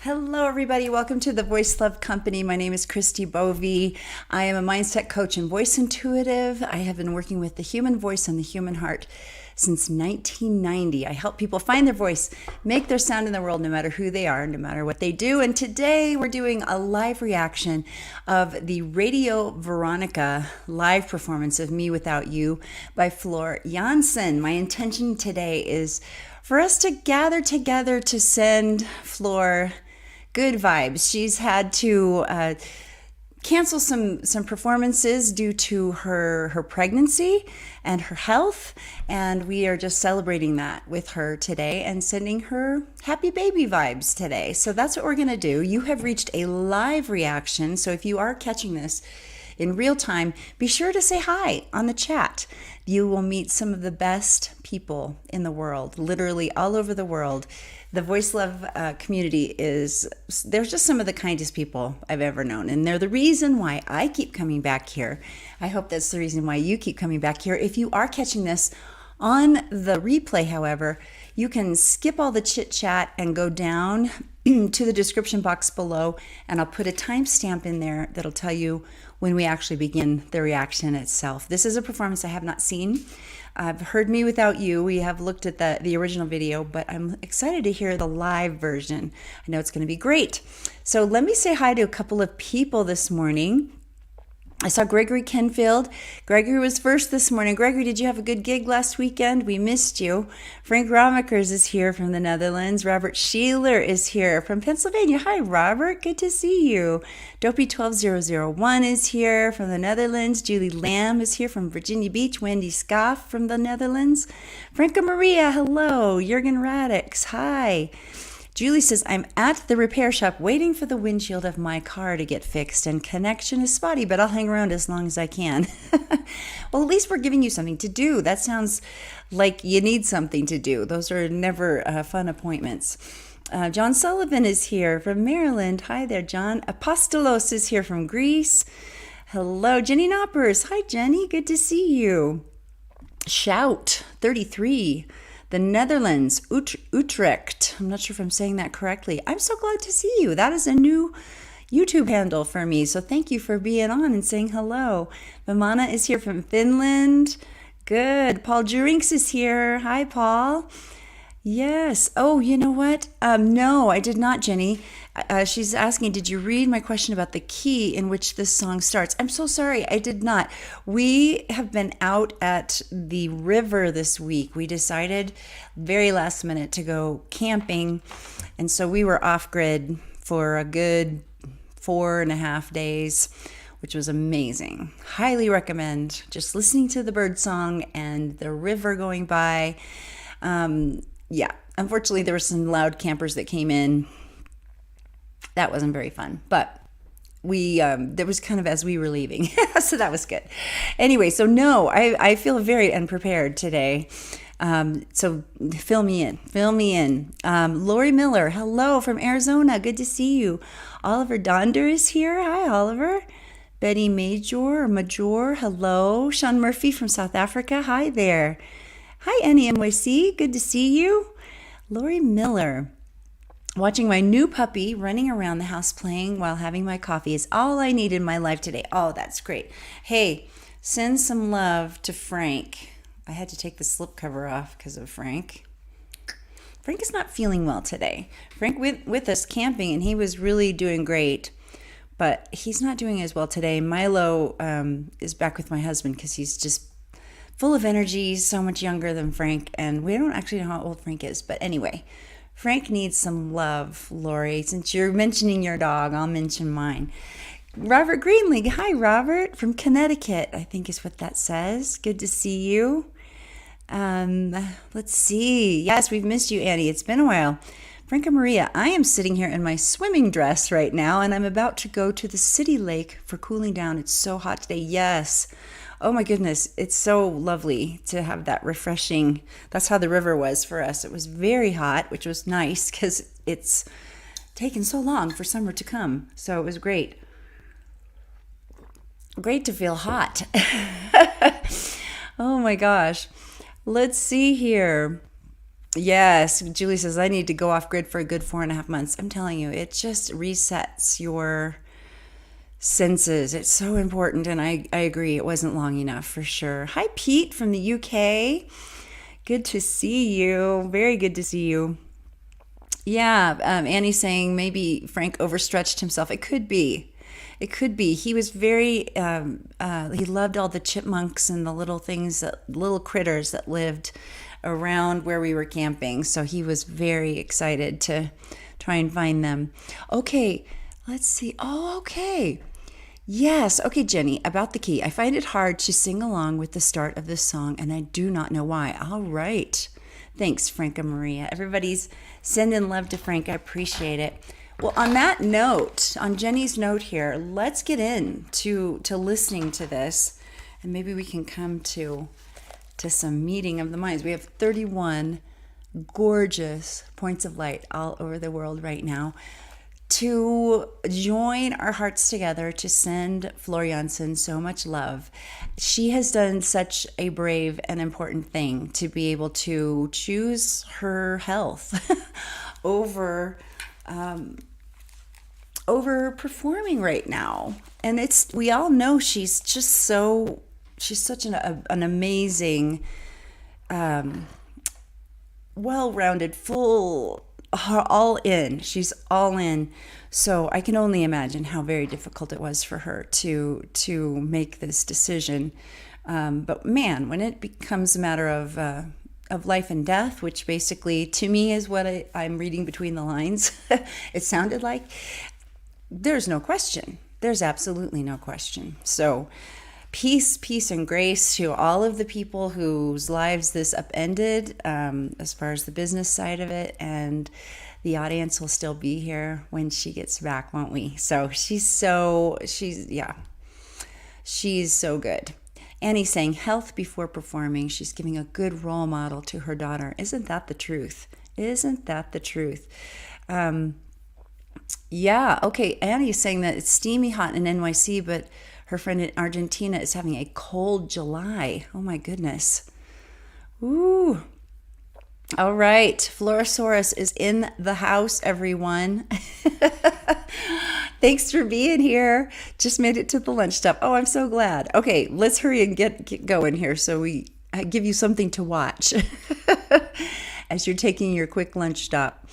Hello, everybody. Welcome to the Voice Love Company. My name is Christi Bovee. I am a mindset coach and voice intuitive. I have been working with the human voice and the human heart since 1990. I help people find their voice, make their sound in the world, no matter who they are, no matter what they do. And today we're doing a live reaction of the Radio Veronica live performance of Me Without You by Floor Jansen. My intention today is for us to gather together to send Floor good vibes. She's had to cancel some performances due to her pregnancy and her health, and we are just celebrating that with her today and sending her happy baby vibes today. So that's what we're going to do. You have reached a live reaction, so if you are catching this in real time, be sure to say hi on the chat. You will meet some of the best people in the world, literally all over the world. The Voice Love community they're just some of the kindest people I've ever known. And they're the reason why I keep coming back here. I hope that's the reason why you keep coming back here. If you are catching this on the replay, however, you can skip all the chit chat and go down to the description box below, and I'll put a timestamp in there that'll tell you when we actually begin the reaction itself. This is a performance I have not seen. I've heard Me Without You. We have looked at the original video, but I'm excited to hear the live version. I know it's going to be great. So let me say hi to a couple of people this morning. I saw Gregory Kenfield. Gregory was first this morning. Gregory, did you have a good gig last weekend? We missed you. Frank Ramakers is here from the Netherlands. Robert Sheeler is here from Pennsylvania. Hi, Robert. Good to see you. Dopey12001 is here from the Netherlands. Julie Lamb is here from Virginia Beach. Wendy Scoff from the Netherlands. Franca Maria, hello. Jurgen Radix, hi. Julie says, I'm at the repair shop waiting for the windshield of my car to get fixed, and connection is spotty, but I'll hang around as long as I can. Well, at least we're giving you something to do. That sounds like you need something to do. Those are never fun appointments. John Sullivan is here from Maryland. Hi there, John. Apostolos is here from Greece. Hello, Jenny Knoppers. Hi, Jenny. Good to see you. Shout 33. The Netherlands, Utrecht. I'm not sure if I'm saying that correctly. I'm so glad to see you. That is a new YouTube handle for me. So thank you for being on and saying hello. Vimana is here from Finland. Good. Paul Jurinks is here. Hi, Paul. Yes. Oh, you know what? No, I did not, Jenny. She's asking, did you read my question about the key in which this song starts? I'm so sorry, I did not. We have been out at the river this week. We decided very last minute to go camping, and so we were off grid for a good 4.5 days, which was amazing. Highly recommend just listening to the bird song and the river going by. Yeah, unfortunately, there were some loud campers that came in. That wasn't very fun, but there was kind of as we were leaving, so that was good. Anyway, so no, I feel very unprepared today. So fill me in. Lori Miller, hello from Arizona. Good to see you. Oliver Donder is here. Hi, Oliver. Betty Major, hello. Sean Murphy from South Africa. Hi there. Hi, NEMYC. Good to see you. Lori Miller. Watching my new puppy running around the house playing while having my coffee is all I need in my life today. Oh, that's great. Hey, send some love to Frank. I had to take the slipcover off because of Frank. Frank is not feeling well today. Frank went with us camping, and he was really doing great, but he's not doing as well today. Milo is back with my husband because he's just full of energy, so much younger than Frank, and we don't actually know how old Frank is, but anyway, Frank needs some love, Lori. Since you're mentioning your dog, I'll mention mine. Robert Greenlee. Hi, Robert, from Connecticut, I think is what that says. Good to see you. Let's see. Yes, we've missed you, Annie. It's been a while. Franca Maria, I am sitting here in my swimming dress right now, and I'm about to go to the city lake for cooling down. It's so hot today. Yes. Oh my goodness, it's so lovely to have that refreshing. That's how the river was for us. It was very hot, which was nice because it's taken so long for summer to come. So it was great. Great to feel hot. Oh my gosh. Let's see here. Yes, Julie says, I need to go off grid for a good 4.5 months. I'm telling you, it just resets your senses. It's so important. And I agree, it wasn't long enough for sure. Hi, Pete from the UK. Good to see you. Very good to see you. Yeah, Annie's saying maybe Frank overstretched himself. It could be. It could be. He was very, he loved all the chipmunks and the little things, that little critters that lived around where we were camping. So he was very excited to try and find them. Okay, let's see. Oh, okay. Yes. Okay, Jenny, about the key. I find it hard to sing along with the start of this song, and I do not know why. All right. Thanks, Frank and Maria. Everybody's sending love to Frank. I appreciate it. Well, on that note, on Jenny's note here, let's get in to listening to this, and maybe we can come to some meeting of the minds. We have 31 gorgeous points of light all over the world right now to join our hearts together to send Floor Jansen so much love. She has done such a brave and important thing to be able to choose her health over performing right now. And we all know she's such an amazing, well-rounded, full, all in. She's all in. So I can only imagine how very difficult it was for her to make this decision. But man, when it becomes a matter of life and death, which basically to me is what I'm reading between the lines, it sounded like, there's no question. There's absolutely no question. So peace, and grace to all of the people whose lives this upended, as far as the business side of it, and the audience will still be here when she gets back, won't we? So she's so good. Annie's saying health before performing. She's giving a good role model to her daughter. Isn't that the truth? Isn't that the truth? Yeah, okay. Annie's saying that it's steamy hot in NYC, but her friend in Argentina is having a cold July. Oh my goodness. Ooh. All right. Florosaurus is in the house, everyone. Thanks for being here. Just made it to the lunch stop. Oh, I'm so glad. Okay, let's hurry and get going here so I give you something to watch as you're taking your quick lunch stop.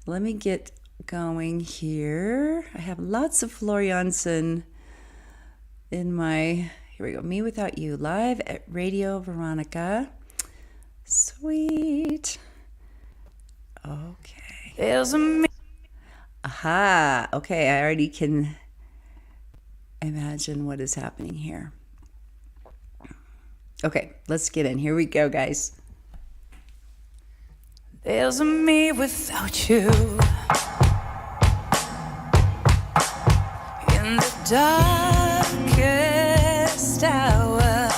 Let me get going here. I have lots of Floor Jansen in here we go, Me Without You, live at Radio Veronica. Sweet. Okay. There's a me. Aha. Okay, I already can imagine what is happening here. Okay, let's get in. Here we go, guys. There's a me without you in the darkest hour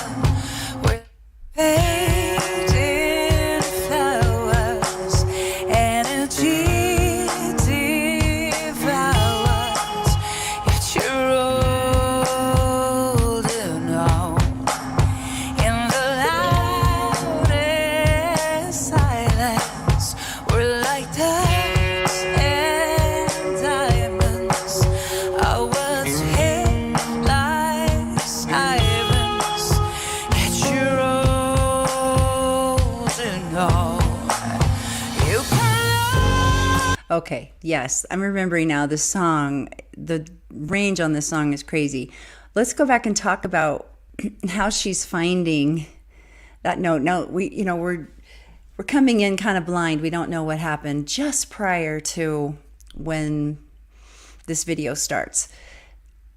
with fading flowers, energy devours, yet you're holding on in the loudest silence. We're like diamonds and diamonds. Our words hit like sirens, yet you're holding on. You can. Okay, yes, I'm remembering now the song. The range on this song is crazy. Let's go back and talk about how she's finding that note. Now we're coming in kind of blind. We don't know what happened just prior to when this video starts.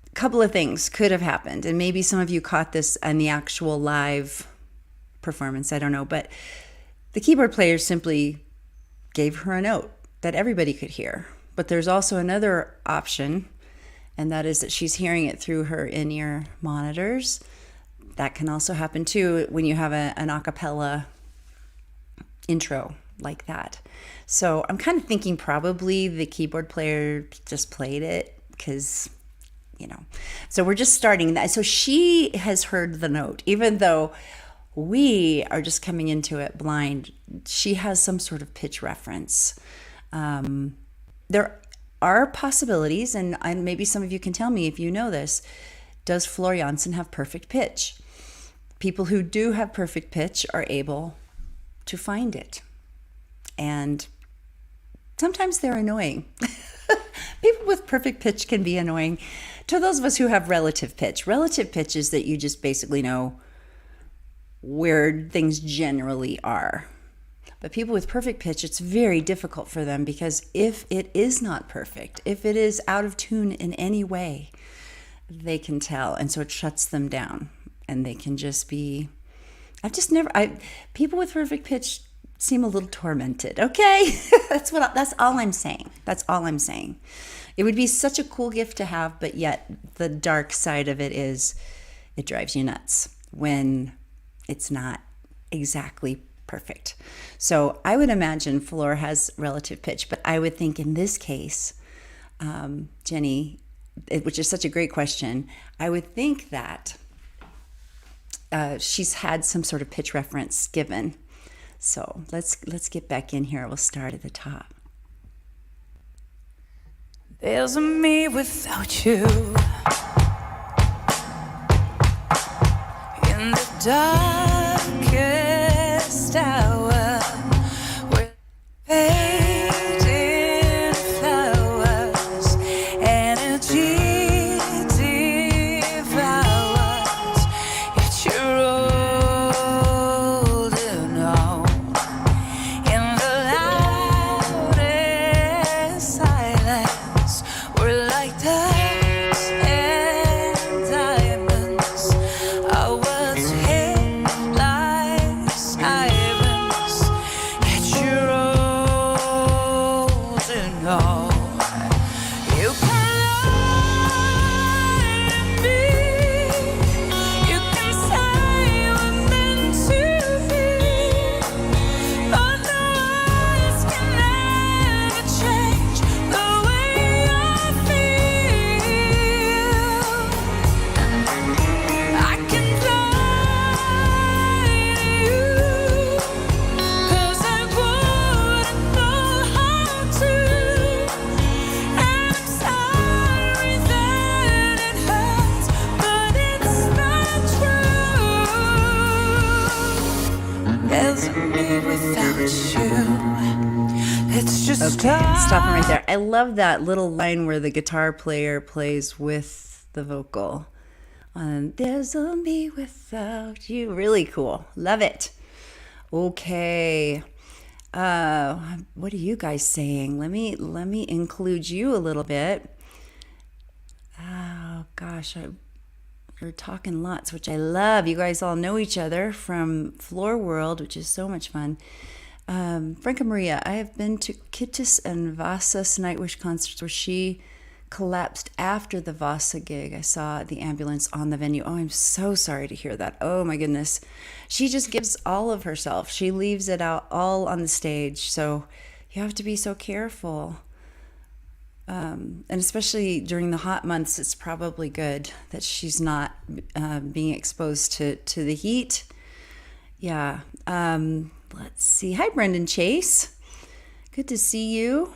A couple of things could have happened, and maybe some of you caught this on the actual live performance. I don't know, but the keyboard player simply gave her a note that everybody could hear. But there's also another option, and that is that she's hearing it through her in-ear monitors. That can also happen too when you have an a cappella intro like that. So I'm kind of thinking probably the keyboard player just played it because, so we're just starting that. So she has heard the note, even though We are just coming into it blind. She has some sort of pitch reference. There are possibilities, and maybe some of you can tell me if you know this. Does Floor Jansen have perfect pitch? People who do have perfect pitch are able to find it. And sometimes they're annoying. People with perfect pitch can be annoying. To those of us who have relative pitch is that you just basically know where things generally are. But people with perfect pitch, it's very difficult for them, because if it is not perfect, if it is out of tune in any way, they can tell. And so it shuts them down, and they can just be, people with perfect pitch seem a little tormented. Okay. That's all I'm saying. That's all I'm saying. It would be such a cool gift to have, but yet the dark side of it is it drives you nuts when it's not exactly perfect. So I would imagine Floor has relative pitch, but I would think in this case, Jenny, which is such a great question, I would think that she's had some sort of pitch reference given. So let's get back in here. We'll start at the top. There's a me without you in the darkest hour, with fading flowers, energy devours, yet you're holding on in the loudest silence. We're like diamonds and diamonds. Our words hit like sirens, yet you're holding on. You can lie to me, you can say we're meant to be, but the words can never change the way I feel. I can lie to you, 'cause I wouldn't know how to. And I'm sorry that it hurts, but it's not true. There's me without you. Let's just Stopping right there. I love that little line where the guitar player plays with the vocal. There's a me without you. Really cool. Love it. Okay. What are you guys saying? Let me include you a little bit. Oh gosh, we're talking lots, which I love. You guys all know each other from Floor World, which is so much fun. Franca Maria, I have been to Kittis and Vasa's Nightwish concerts where she collapsed after the Vasa gig. I saw the ambulance on the venue. Oh, I'm so sorry to hear that. Oh my goodness. She just gives all of herself. She leaves it out all on the stage. So you have to be so careful. And especially during the hot months, it's probably good that she's not being exposed to the heat. Yeah. Let's see. Hi, Brendan Chase. Good to see you.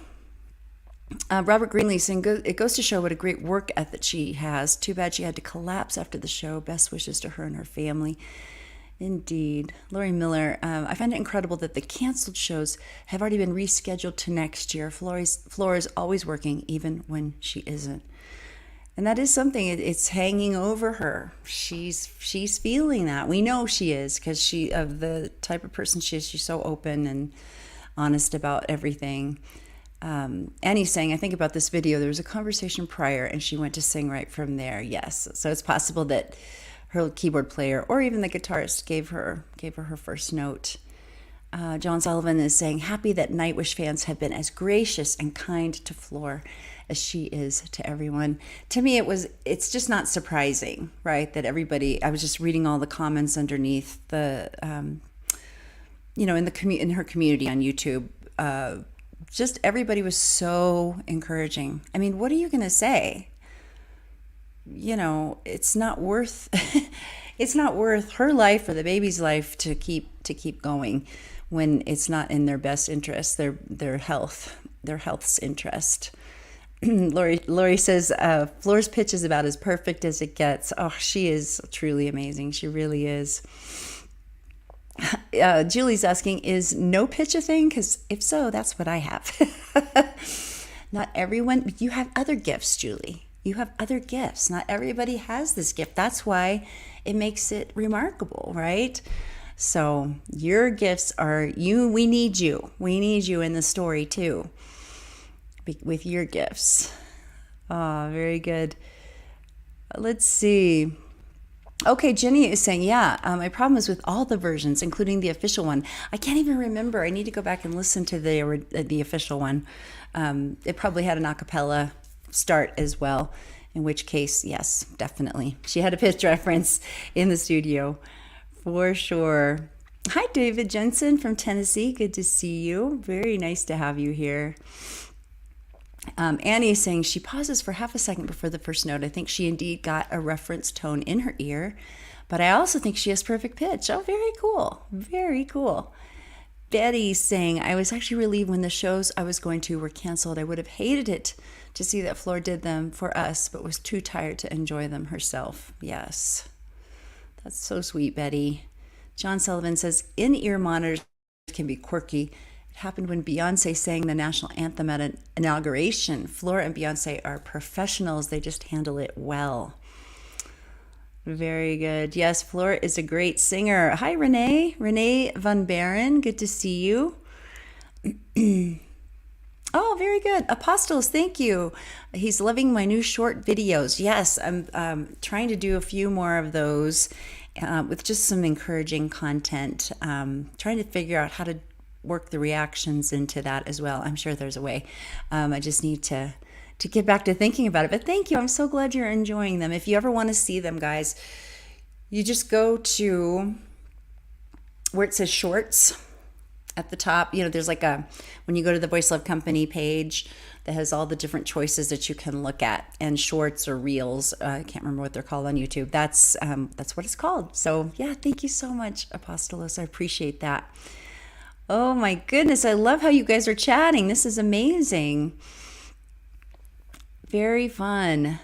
Robert Greenlee saying, it goes to show what a great work ethic she has. Too bad she had to collapse after the show. Best wishes to her and her family. Indeed. Lori Miller, I find it incredible that the canceled shows have already been rescheduled to next year. Floor is always working, even when she isn't. And that is something, it's hanging over her. She's feeling that. We know she is, because of the type of person she is. She's so open and honest about everything. Annie's saying, I think about this video, there was a conversation prior and she went to sing right from there. Yes. So it's possible that her keyboard player or even the guitarist gave her her first note. John Sullivan is saying, happy that Nightwish fans have been as gracious and kind to Floor as she is to everyone. To me, it's just not surprising, right? That everybody, I was just reading all the comments underneath the, in her community on YouTube, just everybody was so encouraging. I mean, what are you going to say? It's not worth, it's not worth her life or the baby's life to keep going when it's not in their best interest, their health's interest. Lori says, Floor's pitch is about as perfect as it gets. Oh, she is truly amazing. She really is. Julie's asking, is no pitch a thing? Because if so, that's what I have. Not everyone, but you have other gifts, Julie. You have other gifts. Not everybody has this gift. That's why it makes it remarkable, right? So your gifts are you. We need you. We need you in the story too, with your gifts. Oh, very good. Let's see. Okay, Jenny is saying, yeah, my problem is with all the versions, including the official one. I can't even remember. I need to go back and listen to the official one. It probably had an a cappella start as well, in which case, yes, definitely. She had a pitch reference in the studio for sure. Hi, David Jensen from Tennessee. Good to see you. Very nice to have you here. Annie is saying she pauses for half a second before the first note. I think she indeed got a reference tone in her ear, but I also think she has perfect pitch. Oh, very cool. Very cool. Betty's saying, I was actually relieved when the shows I was going to were canceled. I would have hated it to see that Floor did them for us, but was too tired to enjoy them herself. Yes. That's so sweet, Betty. John Sullivan says, in-ear monitors can be quirky. It happened when Beyonce sang the national anthem at an inauguration. Floor and Beyonce are professionals. They just handle it well. Very good. Yes, Floor is a great singer. Hi, Renee. Renee Van Baren. Good to see you. Oh, very good. Apostles, thank you. He's loving my new short videos. Yes, I'm trying to do a few more of those with just some encouraging content. Trying to figure out how to work the reactions into that as well. I'm sure there's a way. I just need to get back to thinking about it. But thank you. I'm so glad you're enjoying them. If you ever want to see them, guys, you just go to where it says shorts at the top. You know, there's like when you go to the Voice Love Company page that has all the different choices that you can look at, and shorts or reels. I can't remember what they're called on YouTube. That's what it's called. So yeah, thank you so much, Apostolos. I appreciate that. Oh my goodness. I love how you guys are chatting. This is amazing. Very fun.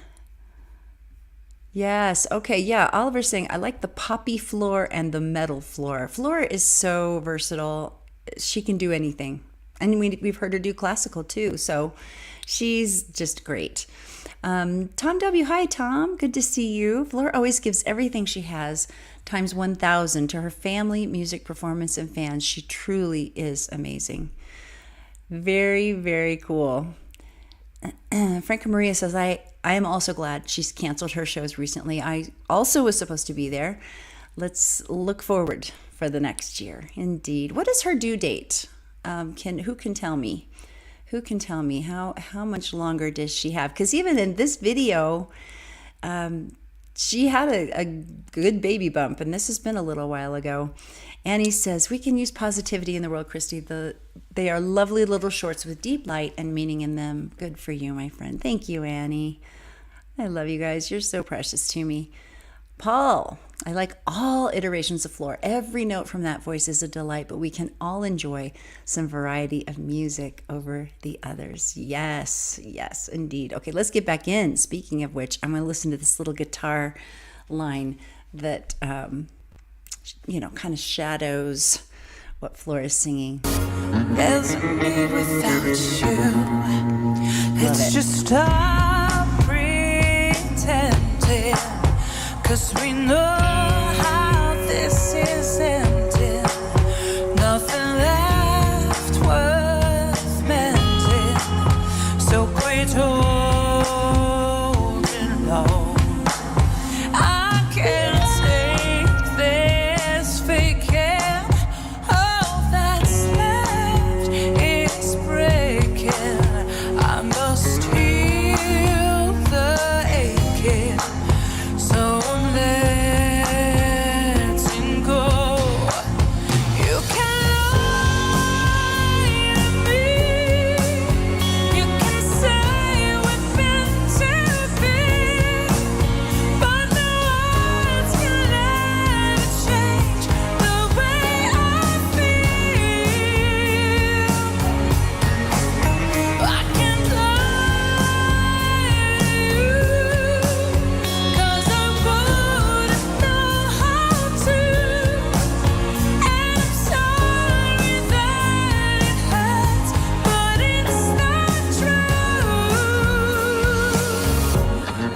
Yes. Okay. Yeah. Oliver's saying, I like the poppy Floor and the metal Floor. Floor is so versatile. She can do anything. And we've heard her do classical too. So she's just great. Tom W. Hi, Tom. Good to see you. Floor always gives everything she has times 1,000 to her family, music performance, and fans. She truly is amazing. Very, very cool. Franca Maria says, I am also glad she's canceled her shows recently. I also was supposed to be there. Let's look forward for the next year. Indeed. What is her due date? Who can tell me? Who can tell me how much longer does she have? Because even in this video, she had a good baby bump, and this has been a little while ago. Annie says, we can use positivity in the world, Christy. They are lovely little shorts with deep light and meaning in them. Good for you, my friend. Thank you, Annie. I love you guys. You're so precious to me. Paul, I like all iterations of Floor. Every note from that voice is a delight, but we can all enjoy some variety of music over the others. Yes, yes, indeed. Okay, let's get back in. Speaking of which, I'm going to listen to this little guitar line that, kind of shadows what Floor is singing. There's me without you. Let's just stop pretending, 'cause we know how this is ending. Nothing left worth mending. So quit holding on. I can't take this faking. All that's left is breaking. I must heal the aching. So I'm letting go. You can lie to me. You can say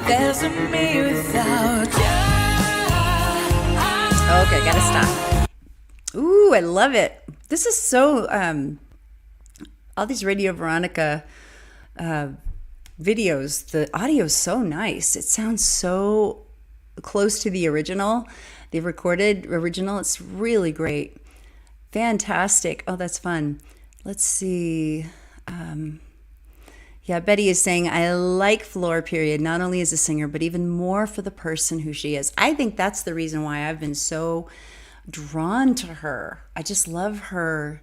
There's a me without you. Okay, gotta stop. Ooh, I love it. This is so, all these Radio Veronica videos, the audio is so nice. It sounds so close to the original, the recorded original. It's really great. Fantastic. Oh, that's fun. Let's see. Yeah, Betty is saying, I like Floor, period, not only as a singer, but even more for the person who she is. I think that's the reason why I've been so drawn to her. I just love her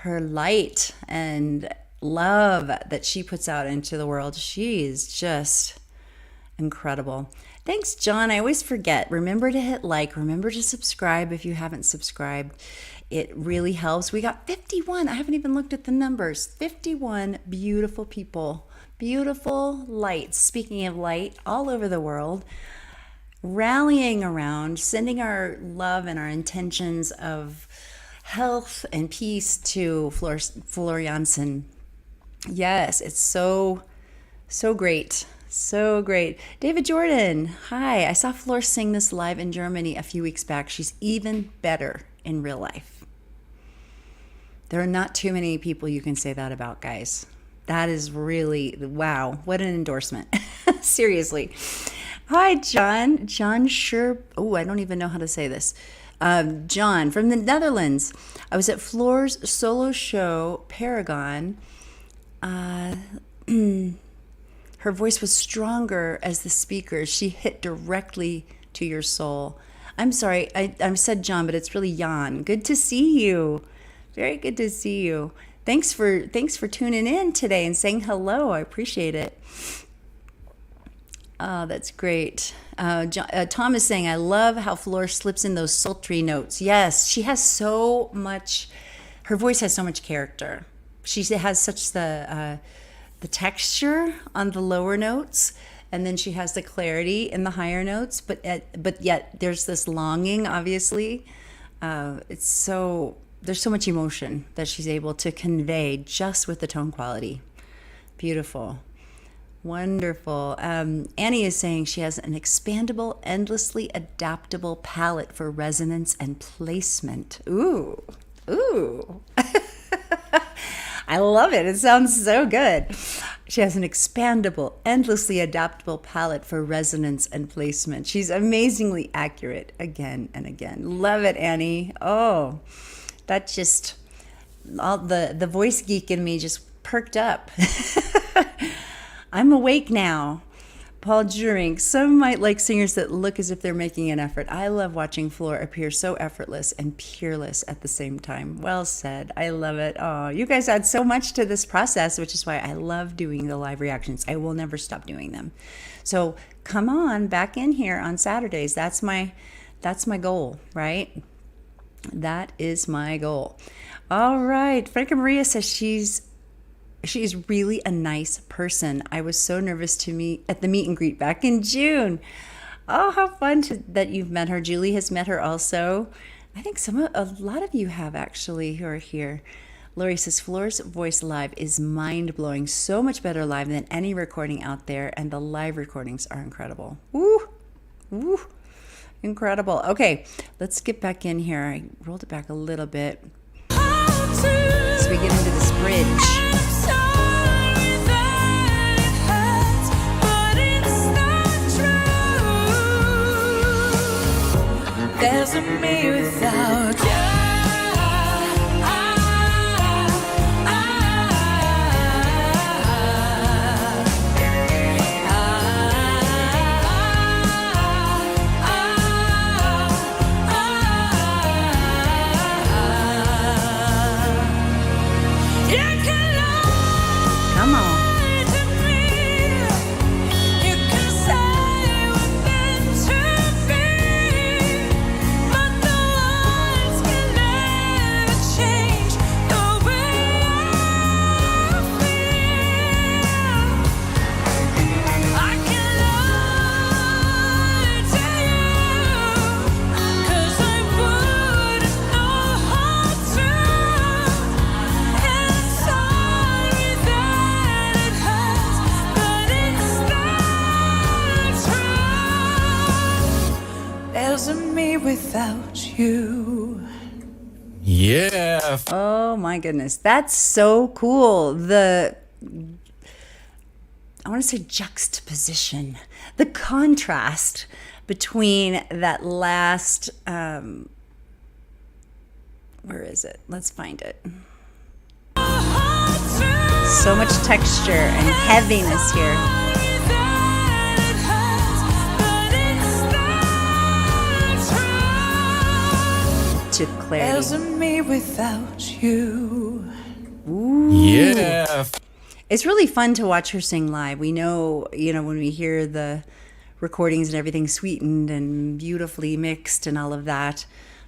light and love that she puts out into the world. She is just incredible. Thanks, John. I always forget. Remember to hit like. Remember to subscribe if you haven't subscribed. It really helps. We got 51. I haven't even looked at the numbers. 51 beautiful people, beautiful lights. Speaking of light, all over the world, rallying around, sending our love and our intentions of health and peace to Floor Jansen. Yes, it's so great. So great. David Jordan, hi. I saw Floor sing this live in Germany a few weeks back. She's even better in real life. There are not too many people you can say that about, guys. That is really, wow, what an endorsement. Seriously. Hi, John. John oh, I don't even know how to say this. John from the Netherlands. I was at Floor's solo show, Paragon. Her voice was stronger as the speakers. She hit directly to your soul. I'm sorry, I said John, but it's really Jan. Good to see you. Very good to see you. Thanks for tuning in today and saying hello. I appreciate it. Oh, that's great. Tom is saying, I love how Floor slips in those sultry notes. Yes, she has so much, her voice has so much character. She has such the texture on the lower notes, and then she has the clarity in the higher notes, but yet there's this longing, obviously. There's so much emotion that she's able to convey just with the tone quality. Beautiful. Wonderful. Annie is saying she has an expandable, endlessly adaptable palette for resonance and placement. Ooh. I love it. It sounds so good. She has an expandable, endlessly adaptable palette for resonance and placement. She's amazingly accurate again and again. Love it, Annie. Oh, that just, all the voice geek in me just perked up. I'm awake now. Paul Juring, some might like singers that look as if they're making an effort. I love watching Floor appear so effortless and peerless at the same time. Well said. I love it. Oh, you guys add so much to this process, which is why I love doing the live reactions. I will never stop doing them. So come on back in here on Saturdays. That's my goal, right? That is my goal. All right. Franca Maria says she's really a nice person. I was so nervous to meet at the meet and greet back in June. Oh, how fun that you've met her. Julie has met her also. I think a lot of you have actually who are here. Lori says Floor's voice live is mind-blowing. So much better live than any recording out there, and the live recordings are incredible. Woo! Incredible. Okay, let's get back in here. I rolled it back a little bit. So we get into this bridge. There's a me without you. Come on. You can say we're meant to be, but the Yeah. Oh my goodness. That's so cool. I want to say juxtaposition, the contrast between that last, where is it? Let's find it. So much texture and heaviness here. To clarity. There's a me without you. Ooh. Yeah. It's really fun to watch her sing live. We know, when we hear the recordings and everything sweetened and beautifully mixed and all of that,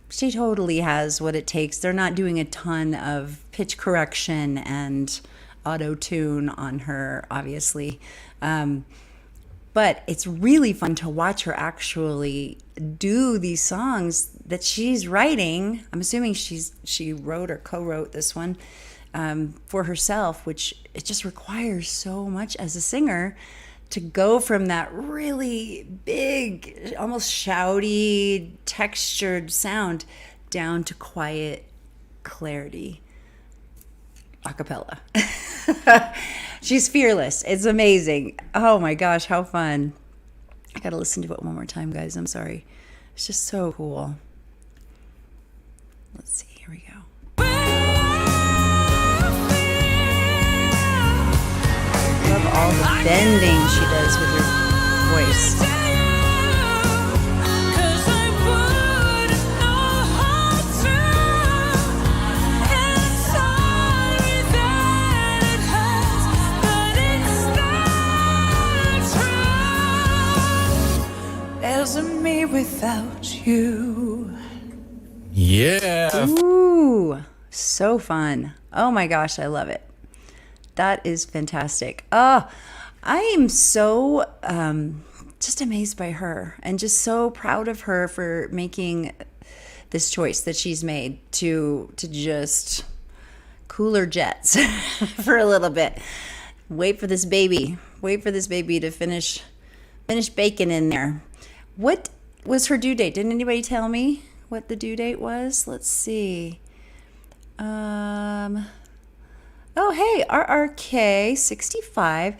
she totally has what it takes. They're not doing a ton of pitch correction and auto-tune on her, obviously. But it's really fun to watch her actually do these songs that she's writing. I'm assuming she wrote or co-wrote this one for herself, which it just requires so much as a singer to go from that really big, almost shouty, textured sound down to quiet clarity. A cappella. She's fearless. It's amazing. Oh my gosh, how fun. I gotta listen to it one more time, guys. I'm sorry. It's just so cool. Let's see. Here we go. Love all the bending she does with her voice. There's a me without you. Yeah. Ooh, so fun. Oh my gosh, I love it. That is fantastic. Oh, I am so just amazed by her and just so proud of her for making this choice that she's made to just cool her jets for a little bit. Wait for this baby to finish baking in there. What was her due date? Didn't anybody tell me what the due date was? Let's see. Oh, hey, RRK 65.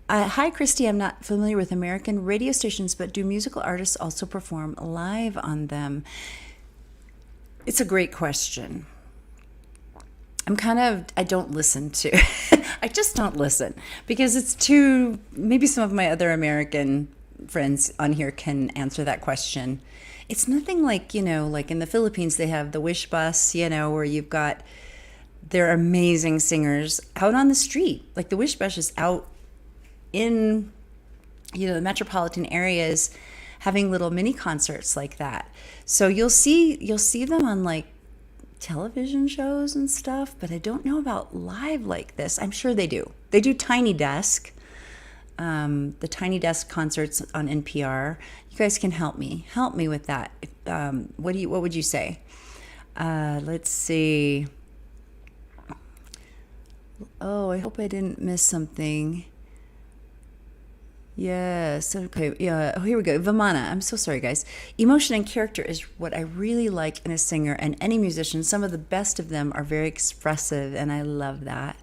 Hi, Christy. I'm not familiar with American radio stations, but do musical artists also perform live on them? It's a great question. I don't listen to, I just don't listen because it's too, maybe some of my other American friends on here can answer that question. It's nothing like, like in the Philippines, they have the Wish Bus, where you've got their amazing singers out on the street. Like the Wish Bus is out in, the metropolitan areas having little mini concerts like that. So you'll see them on like television shows and stuff, but I don't know about live like this. I'm sure they do. They do Tiny Desk. The Tiny Desk concerts on NPR. You guys can help me with that. What would you say? Let's see. Oh, I hope I didn't miss something. Yes. Okay. Yeah. Oh, here we go. Vimana. I'm so sorry, guys. Emotion and character is what I really like in a singer and any musician. Some of the best of them are very expressive, and I love that.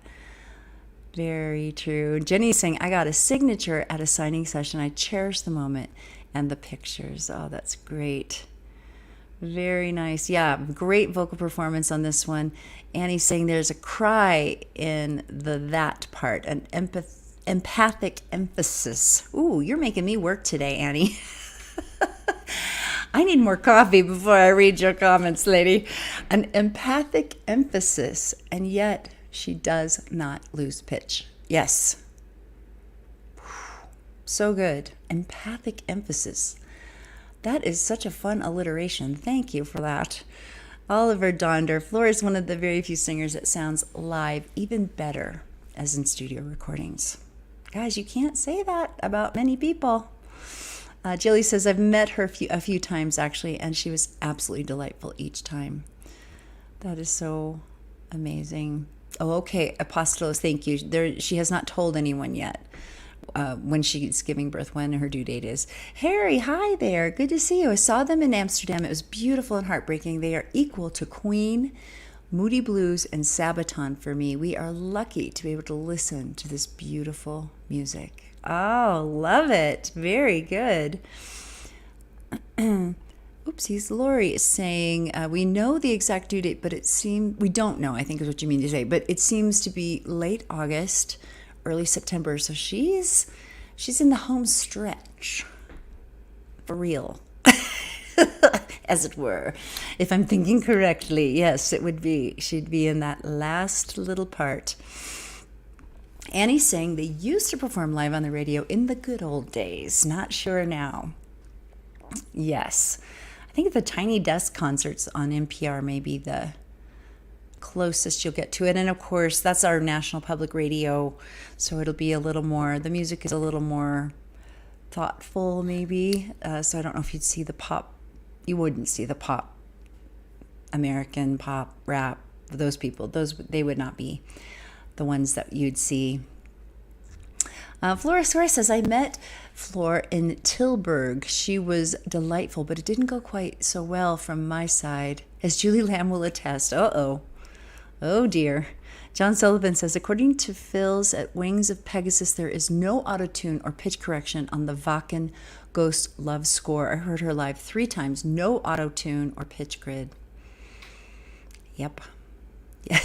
Very true. Jenny's saying, I got a signature at a signing session. I cherish the moment and the pictures. Oh, that's great. Very nice. Yeah, great vocal performance on this one. Annie's saying there's a cry in the that part, an empathic emphasis. Ooh, you're making me work today, Annie. I need more coffee before I read your comments, lady. An empathic emphasis, and yet she does not lose pitch. Yes. So good. Empathic emphasis. That is such a fun alliteration. Thank you for that. Oliver Donder. Floor is one of the very few singers that sounds live even better as in studio recordings. Guys, you can't say that about many people. Jilly says, I've met her a few times actually, and she was absolutely delightful each time. That is so amazing. Oh, okay. Apostolos, thank you. She has not told anyone yet when she's giving birth, when her due date is. Harry, hi there. Good to see you. I saw them in Amsterdam. It was beautiful and heartbreaking. They are equal to Queen, Moody Blues and Sabaton for me. We are lucky to be able to listen to this beautiful music. Oh, love it. Very good. Oopsies, Lori is saying, we know the exact due date, but it seems, we don't know, I think is what you mean to say, but it seems to be late August, early September. So she's in the home stretch. For real. As it were. If I'm thinking correctly, yes, it would be. She'd be in that last little part. Annie's saying they used to perform live on the radio in the good old days. Not sure now. Yes. I think the Tiny Desk concerts on NPR may be the closest you'll get to it. And of course, that's our national public radio. So it'll be a little more, the music is a little more thoughtful maybe. So I don't know if you'd see the pop, you wouldn't see the pop, American pop, rap, those people. They would not be the ones that you'd see. Flora Sora says, I met Floor in Tilburg. She was delightful, but it didn't go quite so well from my side, as Julie Lamb will attest. Uh-oh. Oh, dear. John Sullivan says, according to Phil's at Wings of Pegasus, there is no auto-tune or pitch correction on the Vakken Ghost Love score. I heard her live 3 times. No auto-tune or pitch grid. Yep. Yeah.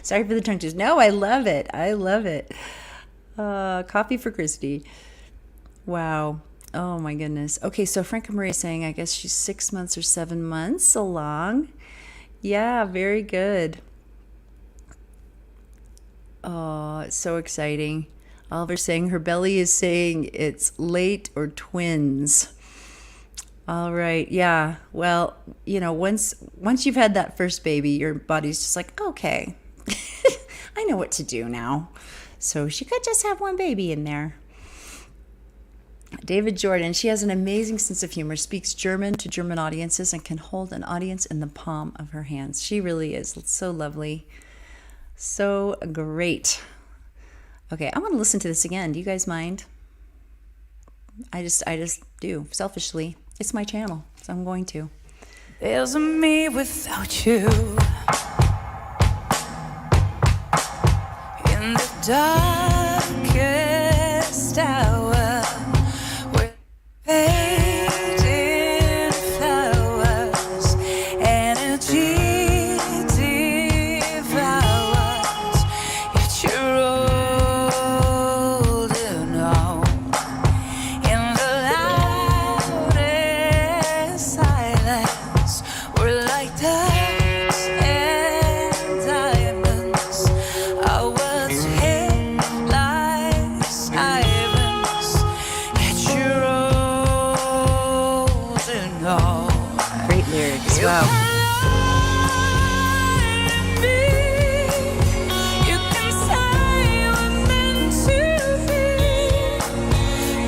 Sorry for the tongue twist. No, I love it. I love it. Coffee for Christy. Wow. Oh my goodness. Okay, so Franca Marie is saying, I guess she's 6 months or 7 months along. Yeah, very good. Oh, it's so exciting. Oliver's saying her belly is saying it's late or twins. All right. Yeah. Well, you know, once you've had that first baby, your body's just like, okay, I know what to do now. So she could just have one baby in there. David Jordan, she has an amazing sense of humor, speaks German to German audiences, and can hold an audience in the palm of her hands. She really is. It's so lovely. So great. Okay, I want to listen to this again. Do you guys mind? I just do, selfishly. It's my channel, so I'm going to. There's a me without you in the darkest hour with fading flowers, energy devours, yet you're holding on in the loudest silence. We're like diamonds and diamonds. Our words hit like sirens, yet you're holding on. Great lyrics. Wow. You can say we're meant to be,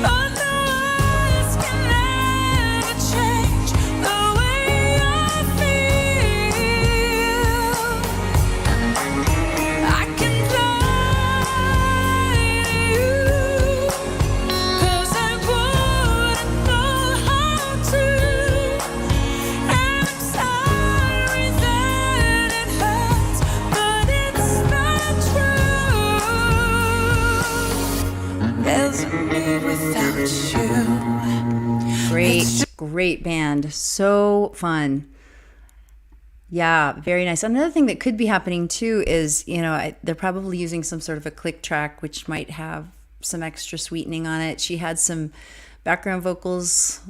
but the words can never change the way I feel. I can fly to you, 'cause I wouldn't know how to. And I'm sorry that it hurts, but it's not true. There's me without you. Great band. So fun. Yeah, very nice. Another thing that could be happening too is, you know, they're probably using some sort of a click track, which might have some extra sweetening on it. She had some background vocals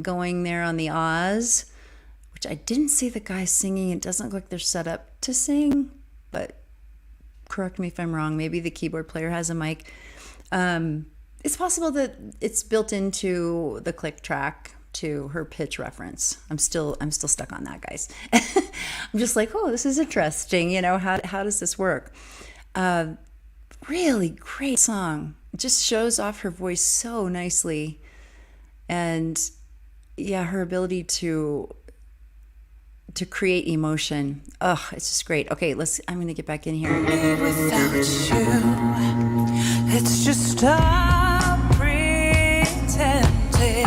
going there on the Oz, which I didn't see the guys singing. It doesn't look like they're set up to sing, but correct me if I'm wrong. Maybe the keyboard player has a mic. It's possible that it's built into the click track to her pitch reference. I'm still stuck on that, guys. I'm just like, oh, this is interesting. You know, how does this work? Really great song. It just shows off her voice so nicely, and yeah, her ability to create emotion. Oh, it's just great. Okay, I'm gonna get back in here. Without you, let's just stop pretending,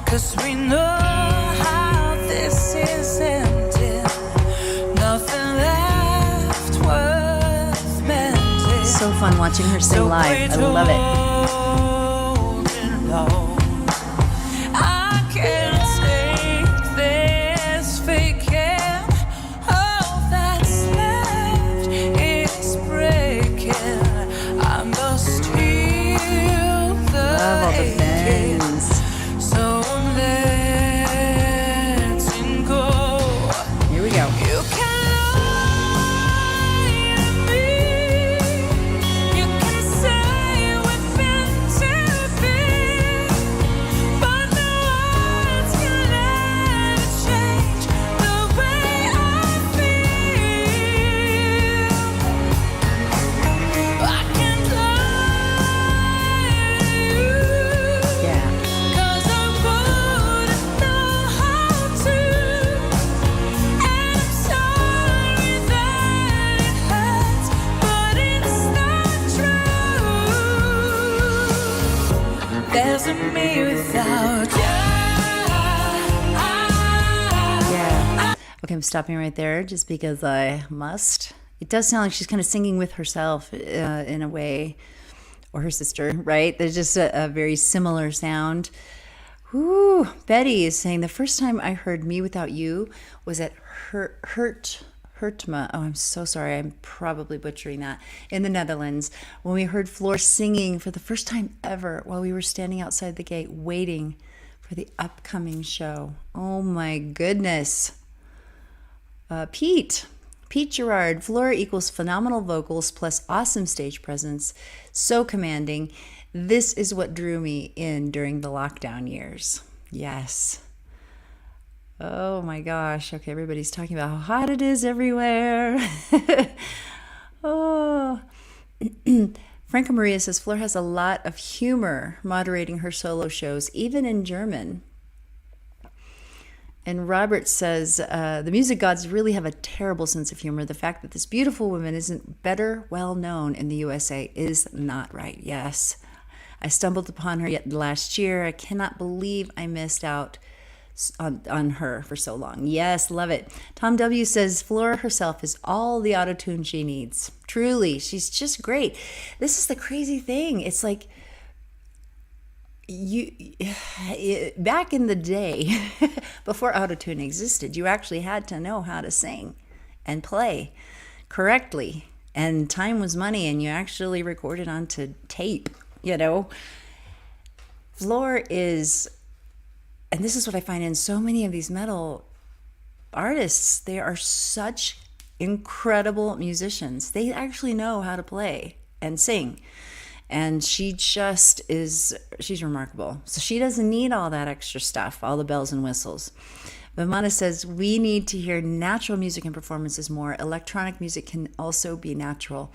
'cause we know how this is ending. Nothing fun watching her sing live. I love it. I can't take this faking. All that's left is breaking. I must heal the Love all the aching. bends. So letting go. Here we go. You can lie to me. You can say we've been too big, but no words can ever change the way I feel. I can't lie to you. Yeah. 'Cause I wouldn't know how to, and I'm sorry that it hurts, but it's not true. There's a me without you. Yeah. Okay, I'm stopping right there just because I must. It does sound like she's kind of singing with herself in a way, or her sister, right? There's just a very similar sound. Whoo. Betty is saying the first time I heard Me Without You was at Hurtma. Oh, I'm so sorry. I'm probably butchering that. In the Netherlands, when we heard Floor singing for the first time ever while we were standing outside the gate waiting for the upcoming show. Oh my goodness. Pete Gerard, Floor equals phenomenal vocals plus awesome stage presence, so commanding. This is what drew me in during the lockdown years. Yes. Oh my gosh. Okay, everybody's talking about how hot it is everywhere. Oh. Franca Maria says Floor has a lot of humor moderating her solo shows, even in German. And Robert says, the music gods really have a terrible sense of humor. The fact that this beautiful woman isn't better well known in the USA is not right. Yes. I stumbled upon her yet last year. I cannot believe I missed out on her for so long. Yes, love it. Tom W. says, Floor herself is all the autotune she needs. Truly, she's just great. This is the crazy thing. It's like, back in the day, before autotune existed, you actually had to know how to sing and play correctly, and time was money, and you actually recorded onto tape. Floor is, and this is what I find in so many of these metal artists, they are such incredible musicians. They actually know how to play and sing. And she just is, she's remarkable. So she doesn't need all that extra stuff, all the bells and whistles. Vimana says, we need to hear natural music and performances more. Electronic music can also be natural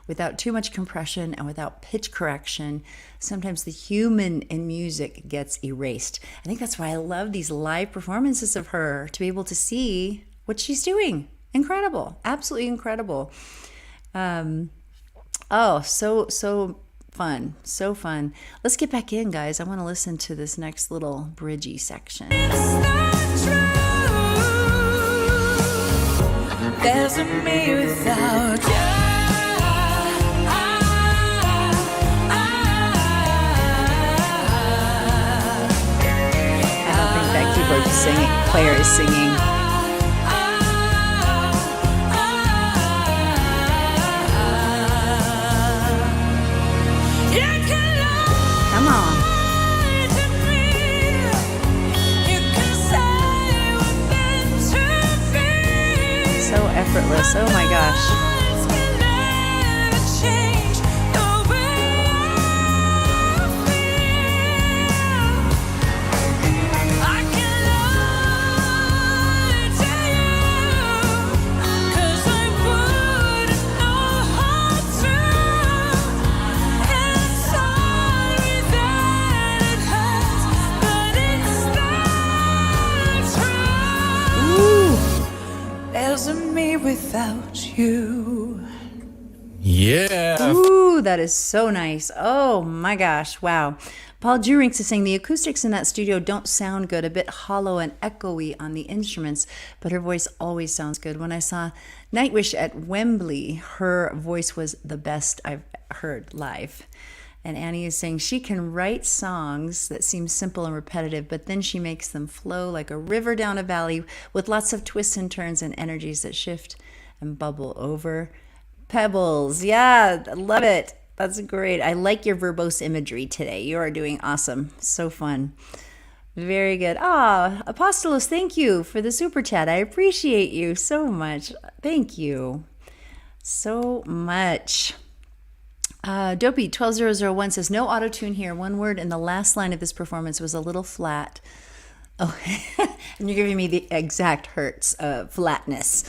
without too much compression and without pitch correction. Sometimes the human in music gets erased. I think that's why I love these live performances of her, to be able to see what she's doing. Incredible. Absolutely incredible. So fun. So fun. Let's get back in, guys. I want to listen to this next little bridgey section. There's a me without you. I don't think that keyboard player is singing. Come on. So effortless. Oh my gosh. There's a me without you. Yeah. Ooh, that is so nice. Oh my gosh. Wow. Paul Jurinks is saying the acoustics in that studio don't sound good, a bit hollow and echoey on the instruments, but her voice always sounds good. When I saw Nightwish at Wembley, her voice was the best I've heard live. And Annie is saying she can write songs that seem simple and repetitive, but then she makes them flow like a river down a valley with lots of twists and turns and energies that shift and bubble over pebbles. Yeah, I love it. That's great. I like your verbose imagery today. You are doing awesome. So fun. Very good. Apostolos, thank you for the super chat. I appreciate you so much. Thank you so much. Dopey 12001 says, no auto-tune here. One word in the last line of this performance was a little flat. Oh, and you're giving me the exact hertz of flatness.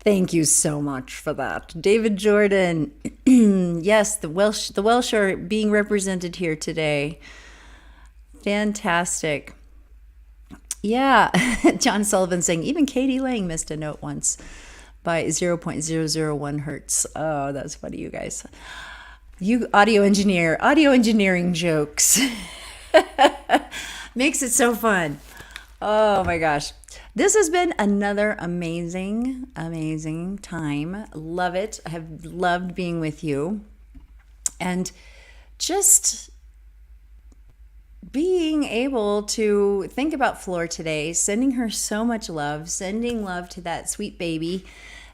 Thank you so much for that. David Jordan. Yes, the Welsh are being represented here today. Fantastic. Yeah. John Sullivan saying, even Katie Lang missed a note once by 0.001 hertz. Oh, that's funny, you guys. You audio engineering jokes. Makes it so fun. Oh my gosh. This has been another amazing time. Love it. I have loved being with you. And just being able to think about Floor today, sending her so much love, sending love to that sweet baby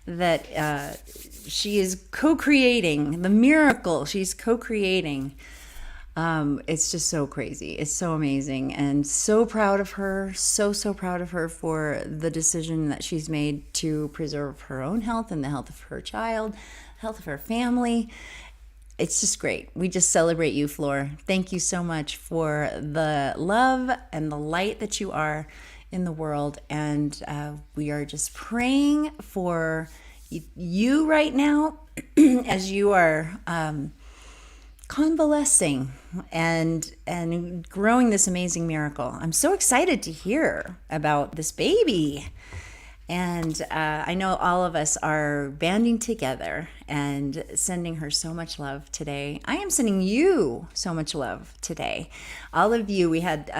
that she is co-creating, the miracle she's co-creating. It's just so crazy. It's so amazing, and so proud of her. So proud of her for the decision that she's made to preserve her own health and the health of her child, health of her family. It's just great. We just celebrate you, Floor. Thank you so much for the love and the light that you are in the world. And we are just praying for you right now as you are convalescing and growing this amazing miracle. I'm so excited to hear about this baby. And I know all of us are banding together and sending her so much love today. I am sending you so much love today. All of you, we had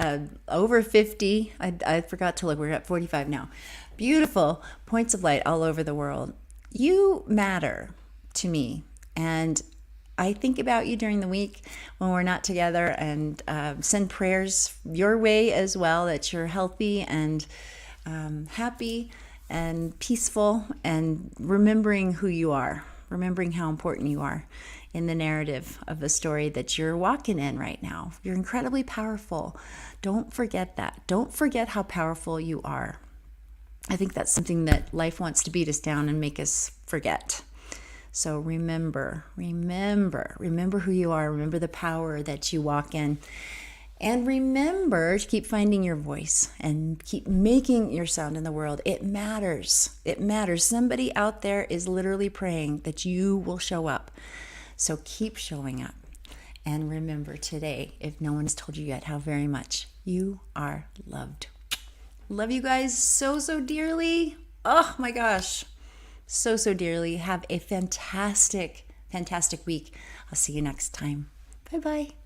over 50. I forgot to look. We're at 45 now. Beautiful points of light all over the world. You matter to me. And I think about you during the week when we're not together, and send prayers your way as well, that you're healthy and happy and peaceful, and remembering who you are, remembering how important you are in the narrative of the story that you're walking in right now. You're incredibly powerful. Don't forget that. Don't forget how powerful you are. I think that's something that life wants to beat us down and make us forget. So remember who you are. Remember the power that you walk in. And remember to keep finding your voice and keep making your sound in the world. It matters. It matters. Somebody out there is literally praying that you will show up. So keep showing up. And remember today, if no one has told you yet, how very much you are loved. Love you guys so dearly. Oh my gosh. So dearly. Have a fantastic week. I'll see you next time. Bye-bye.